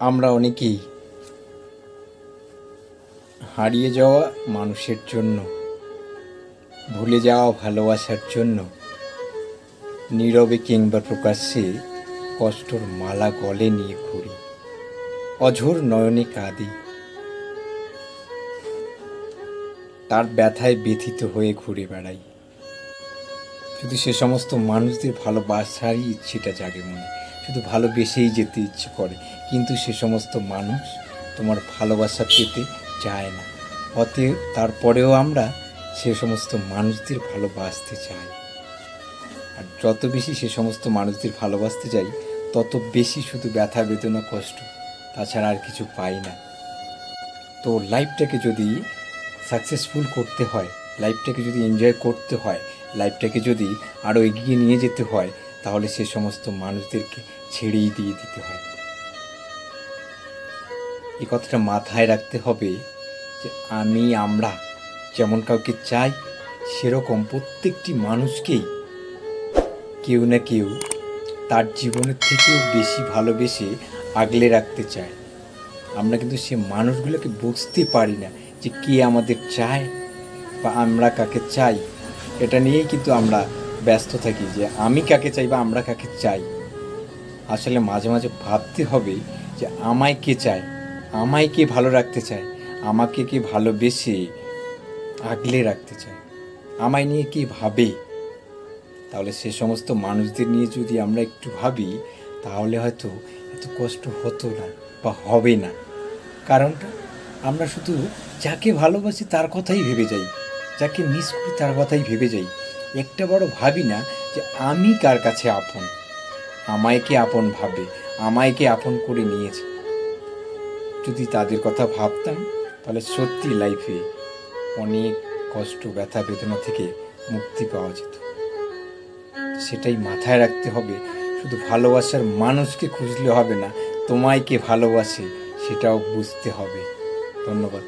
আমরা অনেকেই হারিয়ে যাওয়া মানুষের জন্য, ভুলে যাওয়া ভালোবাসার জন্য নীরবে কিংবা প্রকাশ্যে কষ্টর মালা গলে নিয়ে ঘুরি, অঝোর নয়নে কাঁদি, তার ব্যথায় ব্যথিত হয়ে ঘুরে বেড়াই। শুধু সে সমস্ত মানুষদের ভালোবাসারই ইচ্ছেটা জাগে মনে, শুধু ভালোবেসেই যেতে ইচ্ছে করে, কিন্তু সে সমস্ত মানুষ তোমার ভালোবাসা পেতে চায় না। অতএব তারপরেও আমরা সে সমস্ত মানুষদের ভালোবাসতে চাই, আর যত বেশি সে সমস্ত মানুষদের ভালোবাসতে যাই তত বেশি শুধু ব্যথা বেদনা কষ্ট, তাছাড়া আর কিছু পাই না। তো লাইফটাকে যদি সাকসেসফুল করতে হয়, লাইফটাকে যদি এনজয় করতে হয়, লাইফটাকে যদি আরও এগিয়ে নিয়ে যেতে হয়, তাহলে সে সমস্ত মানুষদেরকে ছেড়েই দিয়ে দিতে হয়। এই কথাটা মাথায় রাখতে হবে যে আমরা যেমন কাউকে চাই, সেরকম প্রত্যেকটি মানুষকেই কেউ না কেউ তার জীবনের থেকেও বেশি ভালোবেসে আগলে রাখতে চায়। আমরা কিন্তু সে মানুষগুলোকে বুঝতে পারি না যে কে আমাদের চায় বা আমরা কাকে চাই। এটা নিয়েই কিন্তু আমরা ব্যস্ত থাকি যে আমি কাকে চাই বা আমরা কাকে চাই। আসলে মাঝে মাঝে ভাবতে হবে যে আমায় কে চায়, আমায় কে ভালো রাখতে চায়, আমাকে কে ভালোবেসে আগলে রাখতে চায়, আমায় নিয়ে কে ভাবে। তাহলে সে সমস্ত মানুষদের নিয়ে যদি আমরা একটু ভাবি, তাহলে হয়তো এত কষ্ট হতো না বা হবে না। কারণটা, আমরা শুধু যাকে ভালোবাসি তার কথাই ভেবে যাই, যাকে মিস করি তার কথাই ভেবে যাই। একটা বড় ভাবি না যে আমি কার কাছে আপন, আমায় কে আপন ভাবে, আমায় কে আপন করে নিয়েছে। যদি তাদের কথা ভাবতাম, তাহলে সত্যি লাইফে অনেক কষ্ট ব্যথা বেদনা থেকে মুক্তি পাওয়া যেত। সেটাই মাথায় রাখতে হবে। শুধু ভালোবাসার মানুষকে খুঁজলে হবে না, তোমায় কে ভালোবাসে সেটাও বুঝতে হবে। ধন্যবাদ।